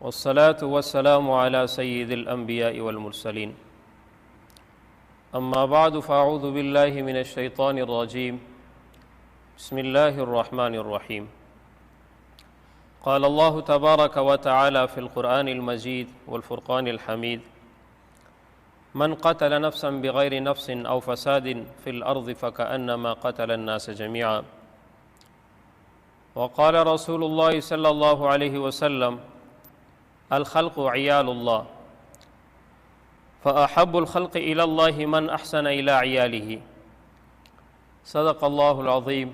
والصلاة والسلام على سيد الأنبياء والمرسلين أما بعد فأعوذ بالله من الشيطان الرجيم بسم الله الرحمن الرحيم قال الله تبارك وتعالى في القرآن المجيد والفرقان الحميد من قتل نفسا بغير نفس أو فساد في الأرض فكأنما قتل الناس جميعا وقال رسول الله صلى الله عليه وسلم الخلق عيال الله فأحب الخلق إلى الله من أحسن إلى عياله صدق الله العظيم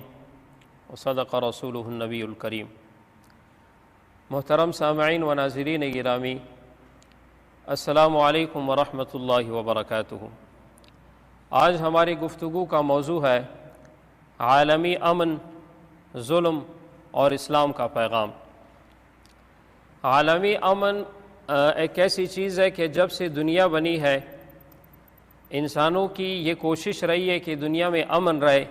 وصدق رسوله النبی الکریم۔ محترم سامعین و ناظرین گرامی، السلام علیکم ورحمۃ اللہ وبرکاتہ۔ آج ہماری گفتگو کا موضوع ہے عالمی امن، ظلم اور اسلام کا پیغام۔ عالمی امن ایک ایسی چیز ہے کہ جب سے دنیا بنی ہے انسانوں کی یہ کوشش رہی ہے کہ دنیا میں امن رہے،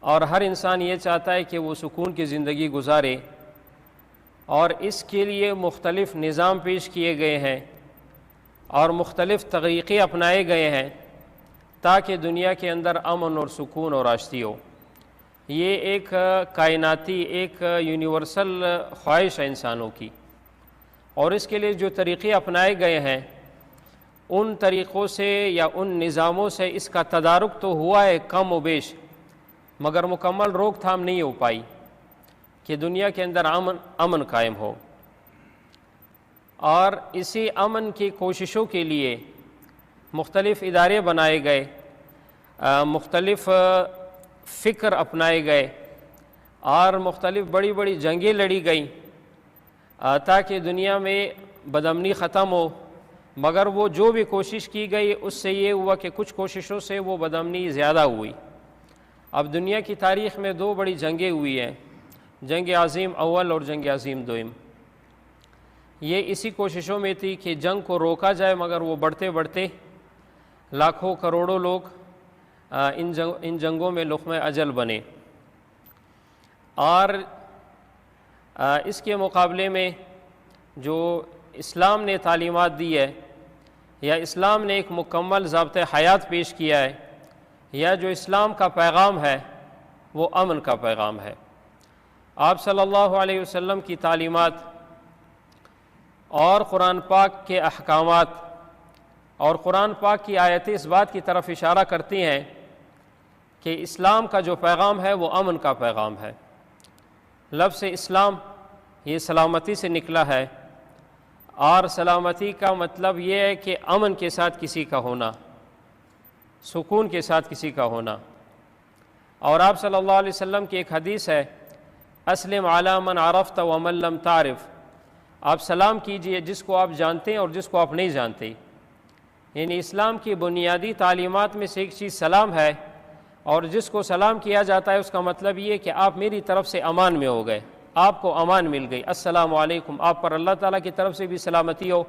اور ہر انسان یہ چاہتا ہے کہ وہ سکون کی زندگی گزارے، اور اس کے لیے مختلف نظام پیش کیے گئے ہیں اور مختلف طریقے اپنائے گئے ہیں تاکہ دنیا کے اندر امن اور سکون اور آشتی ہو۔ یہ ایک کائناتی، ایک یونیورسل خواہش ہے انسانوں کی، اور اس کے لیے جو طریقے اپنائے گئے ہیں ان طریقوں سے یا ان نظاموں سے اس کا تدارک تو ہوا ہے کم و بیش، مگر مکمل روک تھام نہیں ہو پائی کہ دنیا کے اندر امن قائم ہو۔ اور اسی امن کی کوششوں کے لیے مختلف ادارے بنائے گئے، مختلف فکر اپنائے گئے، اور مختلف بڑی بڑی جنگیں لڑی گئیں تاکہ دنیا میں بدامنی ختم ہو، مگر وہ جو بھی کوشش کی گئی اس سے یہ ہوا کہ کچھ کوششوں سے وہ بدامنی زیادہ ہوئی۔ اب دنیا کی تاریخ میں دو بڑی جنگیں ہوئی ہیں، جنگ عظیم اول اور جنگ عظیم دوم۔ یہ اسی کوششوں میں تھی کہ جنگ کو روکا جائے، مگر وہ بڑھتے بڑھتے لاکھوں کروڑوں لوگ ان جنگوں میں لقمہ اجل بنے۔ اور اس کے مقابلے میں جو اسلام نے تعلیمات دی ہے، یا اسلام نے ایک مکمل ضابطۂ حیات پیش کیا ہے، یا جو اسلام کا پیغام ہے وہ امن کا پیغام ہے۔ آپ صلی اللہ علیہ وسلم کی تعلیمات اور قرآن پاک کے احکامات اور قرآن پاک کی آیتیں اس بات کی طرف اشارہ کرتی ہیں کہ اسلام کا جو پیغام ہے وہ امن کا پیغام ہے۔ لفظ اسلام یہ سلامتی سے نکلا ہے، اور سلامتی کا مطلب یہ ہے کہ امن کے ساتھ کسی کا ہونا، سکون کے ساتھ کسی کا ہونا۔ اور آپ صلی اللہ علیہ وسلم کی ایک حدیث ہے، اسلم علی من عرفت ومن لم تعرف، آپ سلام کیجئے جس کو آپ جانتے ہیں اور جس کو آپ نہیں جانتے۔ یعنی اسلام کی بنیادی تعلیمات میں سے ایک چیز سلام ہے، اور جس کو سلام کیا جاتا ہے اس کا مطلب یہ ہے کہ آپ میری طرف سے امان میں ہو گئے، آپ کو امان مل گئی، السلام علیکم، آپ پر اللہ تعالیٰ کی طرف سے بھی سلامتی ہو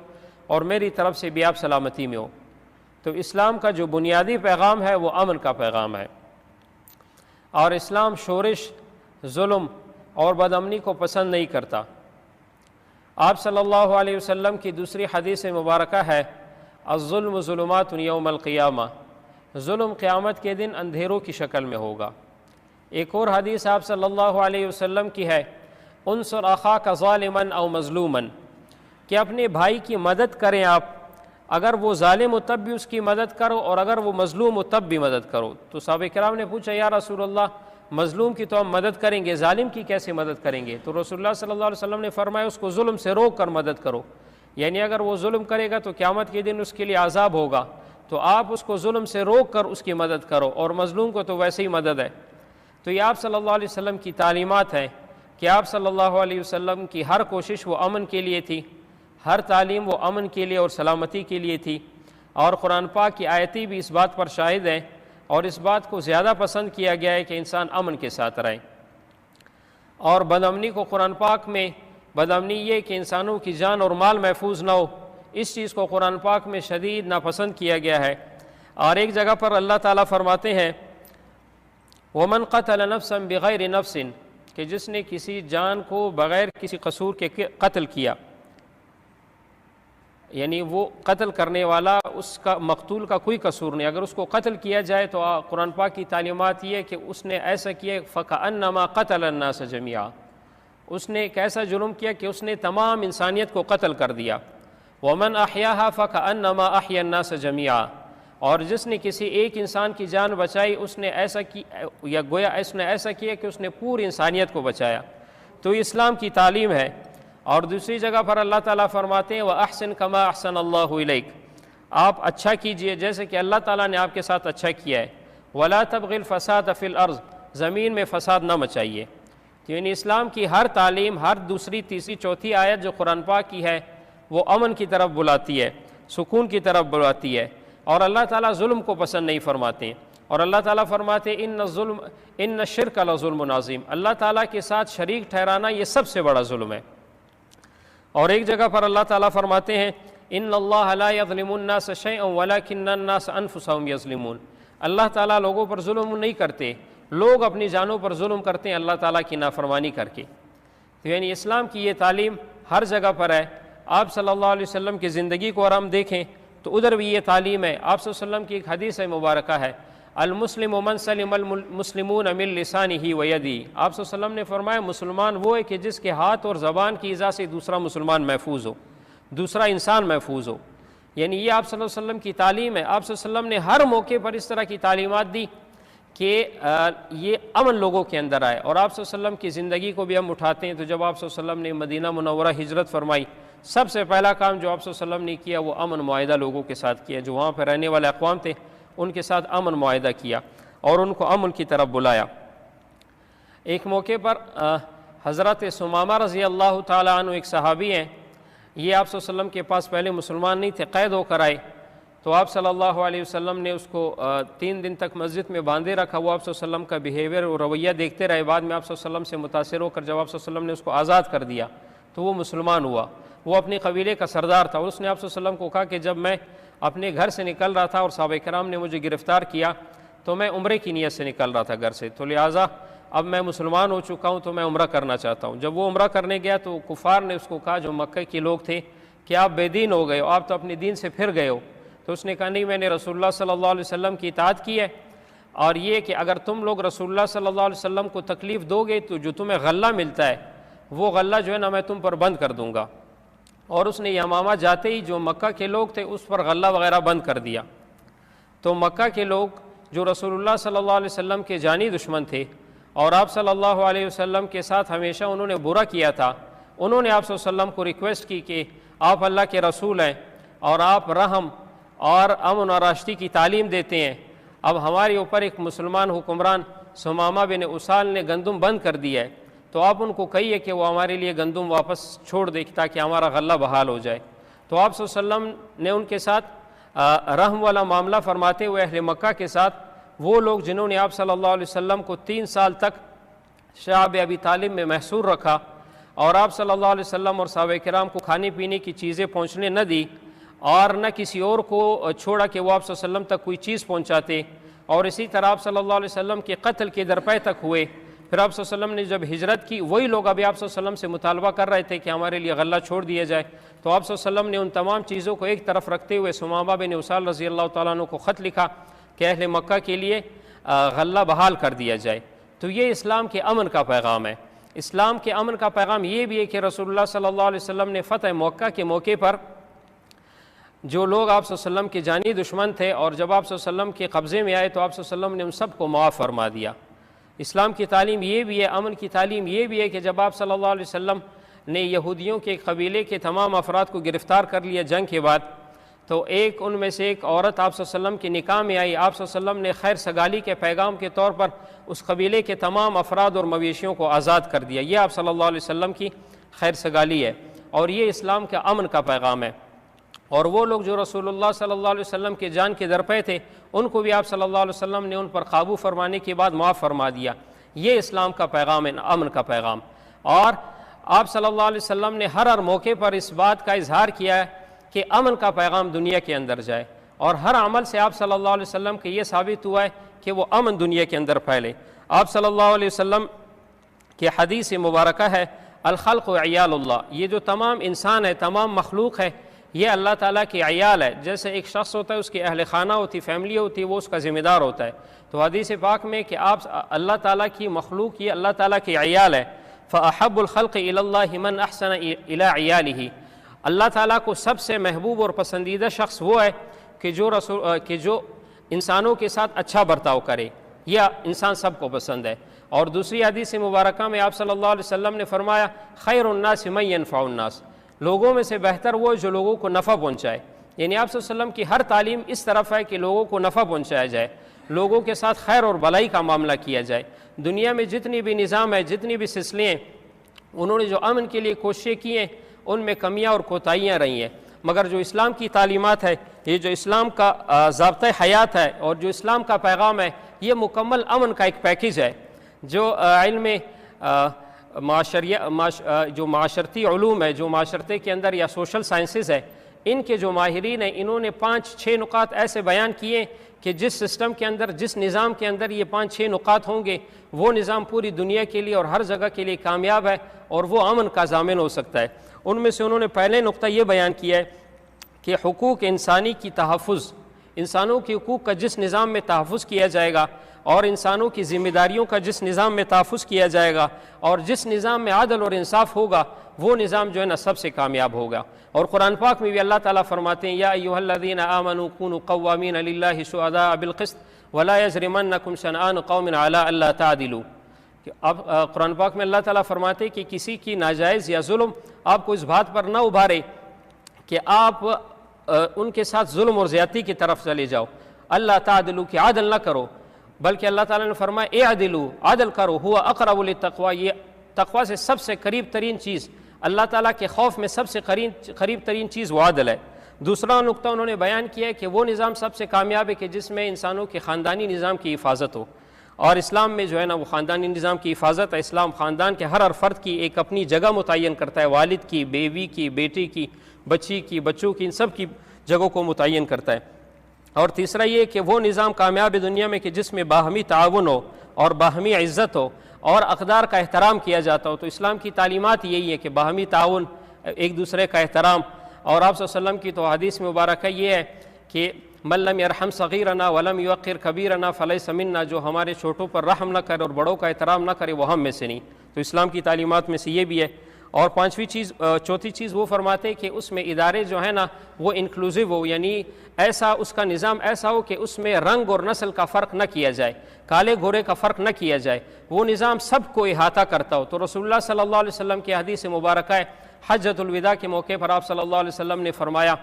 اور میری طرف سے بھی آپ سلامتی میں ہو۔ تو اسلام کا جو بنیادی پیغام ہے وہ امن کا پیغام ہے، اور اسلام شورش، ظلم اور بدامنی کو پسند نہیں کرتا۔ آپ صلی اللہ علیہ وسلم کی دوسری حدیث مبارکہ ہے، الظلم ظلمات یوم القیامہ، ظلم قیامت کے دن اندھیروں کی شکل میں ہوگا۔ ایک اور حدیث آپ صلی اللہ علیہ وسلم کی ہے، انصر اخاک ظالما او مظلوما، کہ اپنے بھائی کی مدد کریں آپ، اگر وہ ظالم ہو تب بھی اس کی مدد کرو، اور اگر وہ مظلوم ہو تب بھی مدد کرو۔ تو صحابہ کرام نے پوچھا، یا رسول اللہ مظلوم کی تو ہم مدد کریں گے، ظالم کی کیسے مدد کریں گے؟ تو رسول اللہ صلی اللہ علیہ وسلم نے فرمایا اس کو ظلم سے روک کر مدد کرو، یعنی اگر وہ ظلم کرے گا تو قیامت کے دن اس کے لیے عذاب ہوگا، تو آپ اس کو ظلم سے روک کر اس کی مدد کرو، اور مظلوم کو تو ویسے ہی مدد ہے۔ تو یہ آپ صلی اللہ علیہ وسلم کی تعلیمات ہیں کہ آپ صلی اللہ علیہ وسلم کی ہر کوشش وہ امن کے لیے تھی، ہر تعلیم وہ امن کے لیے اور سلامتی کے لیے تھی، اور قرآن پاک کی آیتیں بھی اس بات پر شاہد ہیں، اور اس بات کو زیادہ پسند کیا گیا ہے کہ انسان امن کے ساتھ رہے۔ اور بدامنی کو قرآن پاک میں، بدامنی یہ کہ انسانوں کی جان اور مال محفوظ نہ ہو، اس چیز کو قرآن پاک میں شدید ناپسند کیا گیا ہے۔ اور ایک جگہ پر اللہ تعالیٰ فرماتے ہیں، وَمَنْ قَتَلَ نَفْسًا بِغَيْرِ نَفْسٍ، کہ جس نے کسی جان کو بغیر کسی قصور کے قتل کیا، یعنی وہ قتل کرنے والا اس کا مقتول کا کوئی قصور نہیں، اگر اس کو قتل کیا جائے تو قرآن پاک کی تعلیمات یہ ہے کہ اس نے ایسا کیا فَكَأَنَّمَا قَتَلَ النَّاسَ جَمِيعًا، اس نے ایک ایسا جرم کیا کہ اس نے تمام انسانیت کو قتل کر دیا۔ وَمَنْ أَحْيَاهَا فَكَأَنَّمَا أَحْيَا النَّاسَ جَمِيعًا، اور جس نے کسی ایک انسان کی جان بچائی اس نے ایسا کی یا گویا اس نے ایسا کیا کہ اس نے پوری انسانیت کو بچایا۔ تو یہ اسلام کی تعلیم ہے۔ اور دوسری جگہ پر اللہ تعالیٰ فرماتے ہیں وَأَحْسِن كَمَا أَحْسَنَ اللَّهُ إِلَيْكَ، آپ اچھا کیجئے جیسے کہ اللہ تعالیٰ نے آپ کے ساتھ اچھا کیا ہے۔ وَلَا تَبْغِ الْفَسَادَ فِي الْأَرْضِ، زمین میں فساد نہ مچائیے۔ یعنی اسلام کی ہر تعلیم، ہر دوسری تیسری چوتھی آیت جو قرآن پاک کی ہے وہ امن کی طرف بلاتی ہے، سکون کی طرف بلاتی ہے، اور اللہ تعالیٰ ظلم کو پسند نہیں فرماتے۔ اور اللہ تعالیٰ فرماتے ان الشرک لظلم عظیم، اللہ تعالیٰ کے ساتھ شریک ٹھہرانا یہ سب سے بڑا ظلم ہے۔ اور ایک جگہ پر اللہ تعالیٰ فرماتے ہیں ان اللہ لا یظلم الناس شیئا ولکن الناس انفسهم یظلمون، اللہ تعالیٰ لوگوں پر ظلم نہیں کرتے، لوگ اپنی جانوں پر ظلم کرتے ہیں اللہ تعالیٰ کی نافرمانی کر کے۔ تو یعنی اسلام کی یہ تعلیم ہر جگہ پر ہے۔ آپ صلی اللہ علیہ وسلم کی زندگی کو اگر ہم دیکھیں تو ادھر بھی یہ تعلیم ہے۔ آپ صلی اللہ علیہ وسلم کی ایک حدیث مبارکہ ہے المسلم من سلم المسلمون من لسانہ ویدہ، آپ صلی اللہ علیہ وسلم نے فرمایا مسلمان وہ ہے کہ جس کے ہاتھ اور زبان کی ایذا سے دوسرا مسلمان محفوظ ہو، دوسرا انسان محفوظ ہو۔ یعنی یہ آپ صلی اللہ علیہ وسلم کی تعلیم ہے۔ آپ صلی اللہ علیہ وسلم نے ہر موقع پر اس طرح کی تعلیمات دی کہ یہ امن لوگوں کے اندر آئے۔ اور آپ صلی اللہ علیہ وسلم کی زندگی کو بھی ہم اٹھاتے ہیں تو جب آپ صلی اللہ علیہ وسلم نے مدینہ منورہ ہجرت فرمائی، سب سے پہلا کام جو آپ صلی اللہ علیہ وسلم نے کیا وہ امن معاہدہ لوگوں کے ساتھ کیا، جو وہاں پہ رہنے والے اقوام تھے ان کے ساتھ امن معاہدہ کیا اور ان کو امن کی طرف بلایا۔ ایک موقع پر حضرت ثمامہ رضی اللہ تعالیٰ عنہ ایک صحابی ہیں، یہ آپ صلی اللہ علیہ وسلم کے پاس پہلے مسلمان نہیں تھے، قید ہو کر آئے تو آپ صلی اللہ علیہ وسلم نے اس کو 3 دن تک مسجد میں باندھے رکھا۔ وہ آپ صلی اللہ علیہ وسلم کا بیہیویئر اور رویہ دیکھتے رہے، بعد میں آپ صلی اللہ علیہ وسلم سے متاثر ہو کر جب آپ صلی اللہ علیہ وسلم نے اس کو آزاد کر دیا تو وہ مسلمان ہوا۔ وہ اپنے قبیلے کا سردار تھا، اور اس نے آپ صلی اللہ علیہ وسلم کو کہا کہ جب میں اپنے گھر سے نکل رہا تھا اور صحابہ کرام نے مجھے گرفتار کیا تو میں عمرے کی نیت سے نکل رہا تھا گھر سے، تو لہٰذا اب میں مسلمان ہو چکا ہوں تو میں عمرہ کرنا چاہتا ہوں۔ جب وہ عمرہ کرنے گیا تو کفار نے اس کو کہا جو مکہ کے لوگ تھے کہ آپ بے دین ہو گئے ہو، آپ تو اپنے دین سے پھر گئے ہو۔ تو اس نے کہا نہیں، میں نے رسول اللہ صلی اللہ علیہ وسلم کی اطاعت کی ہے، اور یہ کہ اگر تم لوگ رسول اللہ صلی اللہ علیہ وسلم کو تکلیف دو گے تو جو تمہیں غلہ ملتا ہے وہ غلہ جو ہے نا میں تم پر بند کر دوں گا۔ اور اس نے یمامہ جاتے ہی جو مکہ کے لوگ تھے اس پر غلہ وغیرہ بند کر دیا۔ تو مکہ کے لوگ جو رسول اللہ صلی اللہ علیہ وسلم کے جانی دشمن تھے اور آپ صلی اللہ علیہ وسلم کے ساتھ ہمیشہ انہوں نے برا کیا تھا، انہوں نے آپ صلی اللہ علیہ وسلم کو ریکویسٹ کی کہ آپ اللہ کے رسول ہیں اور آپ رحم اور امن اور راشدی کی تعلیم دیتے ہیں، اب ہمارے اوپر ایک مسلمان حکمران ثمامہ بن اسال نے گندم بند کر دیا ہے، تو آپ ان کو کہیے کہ وہ ہمارے لیے گندم واپس چھوڑ دے تاکہ ہمارا غلہ بحال ہو جائے۔ تو آپ صلی اللہ علیہ وسلم نے ان کے ساتھ رحم والا معاملہ فرماتے ہوئے اہل مکہ کے ساتھ وہ لوگ جنہوں نے آپ صلی اللہ علیہ وسلم کو 3 سال تک شعب ابی طالب میں محصور رکھا اور آپ صلی اللہ علیہ وسلم اور صحابہ کرام کو کھانے پینے کی چیزیں پہنچنے نہ دی اور نہ کسی اور کو چھوڑا کہ وہ آپ صلی اللہ علیہ وسلم تک کوئی چیز پہنچاتے، اور اسی طرح آپ صلی اللہ علیہ وسلم کے قتل کے درپے تک ہوئے۔ پھر آپ صلی اللہ علیہ وسلم نے جب ہجرت کی وہی لوگ ابھی آپ صلی اللہ علیہ وسلم سے مطالبہ کر رہے تھے کہ ہمارے لیے غلہ چھوڑ دیا جائے، تو آپ صلی اللہ علیہ وسلم نے ان تمام چیزوں کو ایک طرف رکھتے ہوئے ثمامہ بن اسال رضی اللہ تعالیٰ عنہ کو خط لکھا کہ اہل مکہ کے لیے غلہ بحال کر دیا جائے۔ تو یہ اسلام کے امن کا پیغام ہے۔ اسلام کے امن کا پیغام یہ بھی ہے کہ رسول اللہ صلی اللہ علیہ وسلم نے فتح مکہ کے موقع پر جو لوگ آپ صلی اللہ علیہ وسلم کے جانی دشمن تھے اور جب آپ صلی اللہ علیہ وسلم کے قبضے میں آئے تو آپ صلی اللہ علیہ وسلم نے ان سب کو معاف فرما دیا۔ اسلام کی تعلیم یہ بھی ہے، امن کی تعلیم یہ بھی ہے کہ جب آپ صلی اللہ علیہ وسلم نے یہودیوں کے قبیلے کے تمام افراد کو گرفتار کر لیا جنگ کے بعد، تو ان میں سے ایک عورت آپ صلی اللہ علیہ وسلم کے نکاح میں آئی، آپ صلی اللہ علیہ وسلم نے خیر سگالی کے پیغام کے طور پر اس قبیلے کے تمام افراد اور مویشیوں کو آزاد کر دیا۔ یہ آپ صلی اللہ علیہ وسلم کی خیر سگالی ہے اور یہ اسلام کا امن کا پیغام ہے۔ اور وہ لوگ جو رسول اللہ صلی اللہ علیہ وسلم کے جان کے درپے تھے ان کو بھی آپ صلی اللہ علیہ وسلم نے ان پر قابو فرمانے کے بعد معاف فرما دیا۔ یہ اسلام کا پیغام ہے، امن کا پیغام۔ اور آپ صلی اللہ علیہ وسلم نے ہر موقع پر اس بات کا اظہار کیا ہے کہ امن کا پیغام دنیا کے اندر جائے، اور ہر عمل سے آپ صلی اللہ علیہ وسلم کے یہ ثابت ہوا ہے کہ وہ امن دنیا کے اندر پھیلے۔ آپ صلی اللہ علیہ وسلم کی حدیث مبارکہ ہے الخلق عیال اللہ، یہ جو تمام انسان ہے، تمام مخلوق ہے، یہ اللہ تعالیٰ کی عیال ہے. جیسے ایک شخص ہوتا ہے، اس کی اہل خانہ ہوتی، فیملی ہوتی ہے، وہ اس کا ذمہ دار ہوتا ہے. تو حدیث پاک میں کہ آپ اللہ تعالیٰ کی مخلوق یہ اللہ تعالیٰ کی عیال ہے. فَأَحَبُّ الْخَلْقِ إِلَى اللَّهِ مَنْ أَحْسَنَ إِلَىٰ عِيَالِهِ. اللہ تعالیٰ کو سب سے محبوب اور پسندیدہ شخص وہ ہے کہ جو انسانوں کے ساتھ اچھا برتاؤ کرے. یہ انسان سب کو پسند ہے. اور دوسری حدیث مبارکہ میں آپ صلی اللہ علیہ وسلم نے فرمایا خیر الناس من ينفع الناس. لوگوں میں سے بہتر وہ جو لوگوں کو نفع پہنچائے. یعنی آپ صلی اللہ علیہ وسلم کی ہر تعلیم اس طرف ہے کہ لوگوں کو نفع پہنچایا جائے، لوگوں کے ساتھ خیر اور بھلائی کا معاملہ کیا جائے. دنیا میں جتنی بھی نظام ہے، جتنی بھی سلسلے ہیں، انہوں نے جو امن کے لیے کوششیں کی ہیں ان میں کمیاں اور کوتاہیاں رہی ہیں. مگر جو اسلام کی تعلیمات ہے، یہ جو اسلام کا ضابطۂ حیات ہے اور جو اسلام کا پیغام ہے، یہ مکمل امن کا ایک پیکیج ہے. جو علم جو معاشرتی علوم ہے، جو معاشرتے کے اندر یا سوشل سائنسز ہے، ان کے جو ماہرین ہیں انہوں نے 5-6 نکات ایسے بیان کیے کہ جس سسٹم کے اندر، جس نظام کے اندر یہ 5-6 نکات ہوں گے، وہ نظام پوری دنیا کے لیے اور ہر جگہ کے لیے کامیاب ہے اور وہ امن کا ضامن ہو سکتا ہے. ان میں سے انہوں نے پہلے نقطہ یہ بیان کیا ہے کہ حقوق انسانی کی تحفظ، انسانوں کے حقوق کا جس نظام میں تحفظ کیا جائے گا اور انسانوں کی ذمہ داریوں کا جس نظام میں تحفظ کیا جائے گا اور جس نظام میں عدل اور انصاف ہوگا، وہ نظام جو ہے نا سب سے کامیاب ہوگا. اور قرآن پاک میں بھی اللہ تعالیٰ فرماتے ہیں یا ایھا الذین آمنوا کونوا قوامین للہ شہداء بالقسط ولا یجرمنکم شنآن قوم علی الا تعدلوا. اب قرآن پاک میں اللہ تعالیٰ فرماتے ہیں کہ کسی کی ناجائز یا ظلم آپ کو اس بات پر نہ ابھارے کہ آپ ان کے ساتھ ظلم اور زیادتی کی طرف چلے جاؤ. اللہ تعدلوا کہ عدل نہ کرو، بلکہ اللہ تعالیٰ نے فرمایا اعدلوا، عدل کرو، ہوا اقرب للتقوی. یہ تقوی سے سب سے قریب ترین چیز، اللہ تعالیٰ کے خوف میں سب سے قریب ترین چیز وہ عدل ہے. دوسرا نقطہ انہوں نے بیان کیا ہے کہ وہ نظام سب سے کامیاب ہے کہ جس میں انسانوں کے خاندانی نظام کی حفاظت ہو. اور اسلام میں جو ہے نا وہ خاندانی نظام کی حفاظت ہے. اسلام خاندان کے ہر فرد کی ایک اپنی جگہ متعین کرتا ہے، والد کی، بیوی کی، بیٹی کی، بچی کی، بچوں کی، ان سب کی جگہوں کو متعین کرتا ہے. اور تیسرا یہ کہ وہ نظام کامیاب ہے دنیا میں کہ جس میں باہمی تعاون ہو اور باہمی عزت ہو اور اقدار کا احترام کیا جاتا ہو. تو اسلام کی تعلیمات یہی ہے کہ باہمی تعاون، ایک دوسرے کا احترام. اور آپ صلی اللہ علیہ وسلم کی تو حدیث مبارکہ یہ ہے کہ من لم یرحم صغیرنا ولم یوقر کبیرنا فلیس منا. جو ہمارے چھوٹوں پر رحم نہ کرے اور بڑوں کا احترام نہ کرے وہ ہم میں سے نہیں. تو اسلام کی تعلیمات میں سے یہ بھی ہے. اور چوتھی چیز وہ فرماتے ہیں کہ اس میں ادارے جو ہیں نا وہ انکلوزیو ہو، یعنی ایسا اس کا نظام ایسا ہو کہ اس میں رنگ اور نسل کا فرق نہ کیا جائے، کالے گھورے کا فرق نہ کیا جائے، وہ نظام سب کو احاطہ کرتا ہو. تو رسول اللہ صلی اللہ علیہ وسلم کی حدیث مبارکہ ہے، حجۃ الوداع کے موقع پر آپ صلی اللہ علیہ وسلم نے فرمایا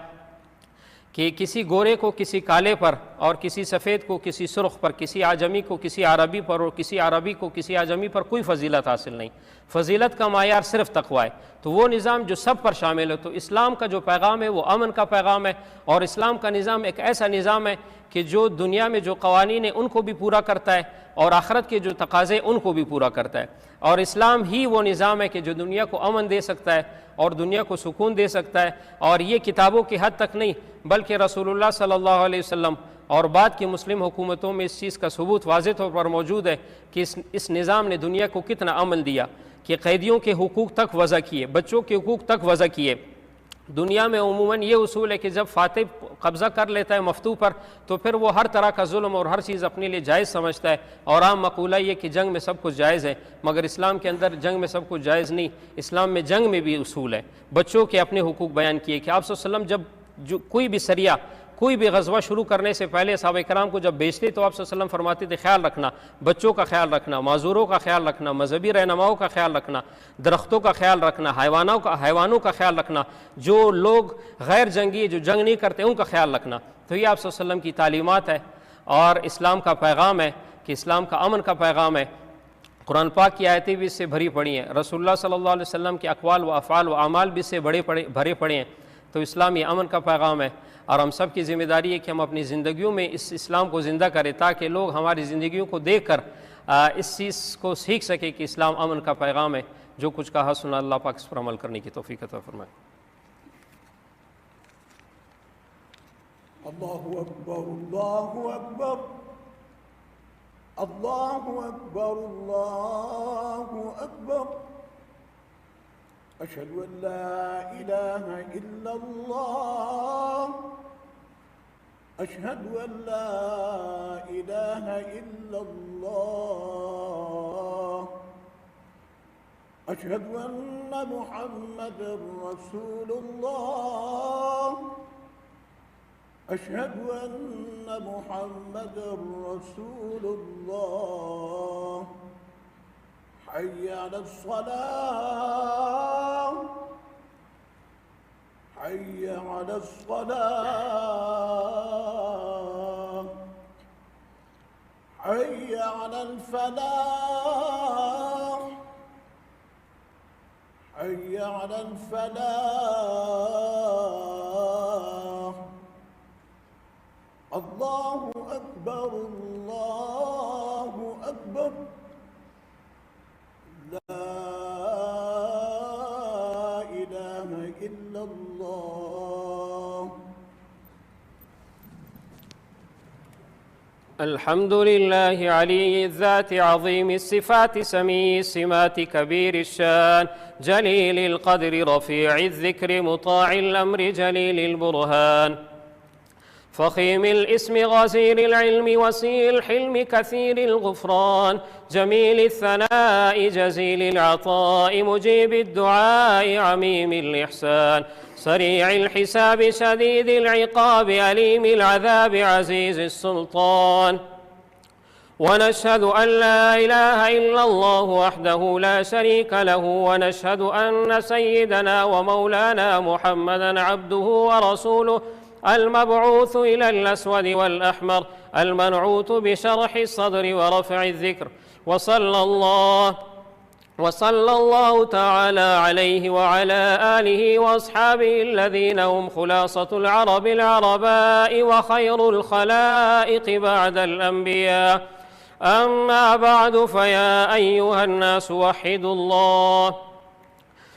کہ کسی گورے کو کسی کالے پر اور کسی سفید کو کسی سرخ پر، کسی اعجمی کو کسی عربی پر اور کسی عربی کو کسی اعجمی پر کوئی فضیلت حاصل نہیں. فضیلت کا معیار صرف تقوی ہے. تو وہ نظام جو سب پر شامل ہے. تو اسلام کا جو پیغام ہے وہ امن کا پیغام ہے. اور اسلام کا نظام ایک ایسا نظام ہے کہ جو دنیا میں جو قوانین ہیں ان کو بھی پورا کرتا ہے اور آخرت کے جو تقاضے ان کو بھی پورا کرتا ہے. اور اسلام ہی وہ نظام ہے کہ جو دنیا کو امن دے سکتا ہے اور دنیا کو سکون دے سکتا ہے. اور یہ کتابوں کی حد تک نہیں بلکہ رسول اللہ صلی اللہ علیہ وسلم اور بعد کی مسلم حکومتوں میں اس چیز کا ثبوت واضح طور پر موجود ہے کہ اس نظام نے دنیا کو کتنا امن دیا، کہ قیدیوں کے حقوق تک وضع کیے، بچوں کے حقوق تک وضع کیے. دنیا میں عموماً یہ اصول ہے کہ جب فاتح قبضہ کر لیتا ہے مفتوح پر تو پھر وہ ہر طرح کا ظلم اور ہر چیز اپنے لیے جائز سمجھتا ہے. اور عام مقولہ یہ کہ جنگ میں سب کچھ جائز ہے، مگر اسلام کے اندر جنگ میں سب کچھ جائز نہیں. اسلام میں جنگ میں بھی اصول ہے. بچوں کے اپنے حقوق بیان کیے کہ آپ صلی اللہ علیہ وسلم جب کوئی بھی سریہ، کوئی بھی غزوہ شروع کرنے سے پہلے صحابہ کرام کو جب بیچتے تو آپ صلی اللہ علیہ وسلم فرماتے تھے خیال رکھنا، بچوں کا خیال رکھنا، معذوروں کا خیال رکھنا، مذہبی رہنماؤں کا خیال رکھنا، درختوں کا خیال رکھنا، حیوانوں کا خیال رکھنا، جو لوگ غیر جنگی جو جنگ نہیں کرتے ان کا خیال رکھنا. تو یہ آپ صلی اللہ علیہ وسلم کی تعلیمات ہے اور اسلام کا پیغام ہے کہ اسلام کا امن کا پیغام ہے. قرآن پاک کی آیتیں بھی اس سے بھری پڑی ہیں، رسول اللہ صلی اللہ علیہ وسلم کے اقوال و افعال و اعمال بھی اس سے بھرے پڑے ہیں. تو اسلام یہ امن کا پیغام ہے اور ہم سب کی ذمہ داری ہے کہ ہم اپنی زندگیوں میں اس اسلام کو زندہ کریں تاکہ لوگ ہماری زندگیوں کو دیکھ کر اس چیز کو سیکھ سکے کہ اسلام امن کا پیغام ہے. جو کچھ کہا سنا اللہ پاک اس پر عمل کرنے کی توفیق عطا فرمائے. اللہ اکبر اللہ اکبر اللہ اکبر اللہ اکبر أشهد أن لا إله إلا الله. أشهد أن لا إله إلا الله. أشهد أن محمدًا رسول الله. أشهد أن محمدًا رسول الله. حي على الصلاة. حي على الصلاة. حي على الفلاح. حي على الفلاح. الله أكبر الله أكبر. لا إله إلا الله. الحمد لله علي الذات عظيم الصفات سمي السمات كبير الشان جليل القدر رفيع الذكر مطاع الأمر جليل البرهان فخيم الاسم غزير العلم وسيء الحلم كثير الغفران جميل الثناء جزيل العطاء مجيب الدعاء عميم الإحسان سريع الحساب شديد العقاب أليم العذاب عزيز السلطان ونشهد أن لا إله إلا الله وحده لا شريك له ونشهد أن سيدنا ومولانا محمدًا عبده ورسوله المبعوث إلى الأسود والأحمر المنعوت بشرح الصدر ورفع الذكر وصلى الله تعالى عليه وعلى آله وأصحابه الذين هم خلاصة العرب العرباء وخير الخلائق بعد الأنبياء أما بعد فيا أيها الناس وحدوا الله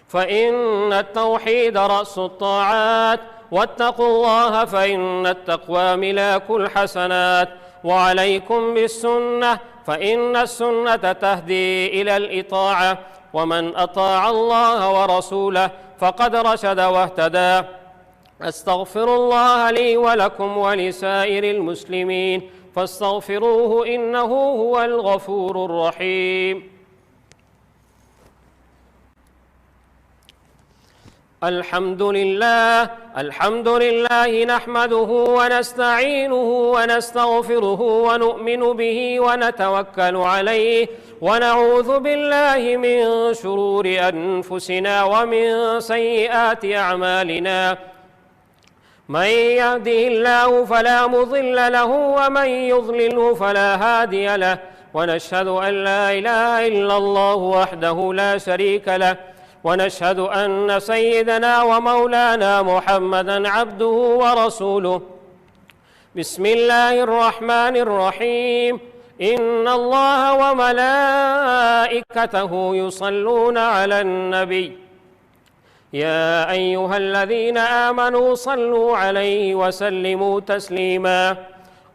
فإن التوحيد رأس الطاعات واتقوا الله فإن التقوى ملاك الحسنات وعليكم بالسنة فإن السنة تهدي إلى الإطاعة ومن أطاع الله ورسوله فقد رشد واهتدى أستغفر الله لي ولكم ولسائر المسلمين فاستغفروه إنه هو الغفور الرحيم الحمد لله نحمده ونستعينه ونستغفره ونؤمن به ونتوكل عليه ونعوذ بالله من شرور أنفسنا ومن سيئات أعمالنا من يهده الله فلا مضل له ومن يضلله فلا هادي له ونشهد أن لا إله إلا الله وحده لا شريك له ونشهد أن سيدنا ومولانا محمدًا عبده ورسوله بسم الله الرحمن الرحيم إن الله وملائكته يصلون على النبي يا أيها الذين آمنوا صلوا عليه وسلموا تسليما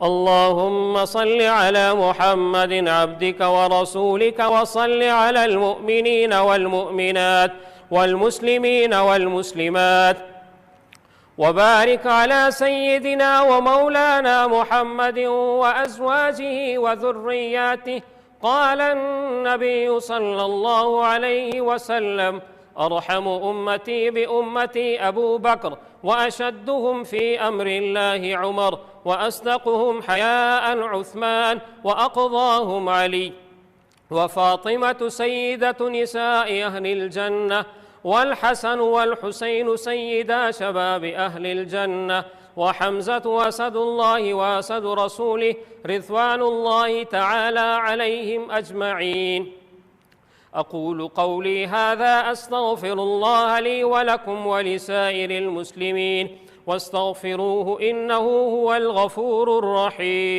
اللهم صل على محمد عبدك ورسولك وصل على المؤمنين والمؤمنات والمسلمين والمسلمات وبارك على سيدنا ومولانا محمد وأزواجه وذرياته قال النبي صلى الله عليه وسلم أرحم أمتي بأمتي أبو بكر وأشدهم في أمر الله عمر وأصدقهم حياء عثمان وأقضاهم علي وفاطمة سيدة نساء أهل الجنة والحسن والحسين سيدا شباب أهل الجنة وحمزة أسد الله وأسد رسوله رضوان الله تعالى عليهم أجمعين أقول قولي هذا أستغفر الله لي ولكم ولسائر المسلمين واستغفروه إنه هو الغفور الرحيم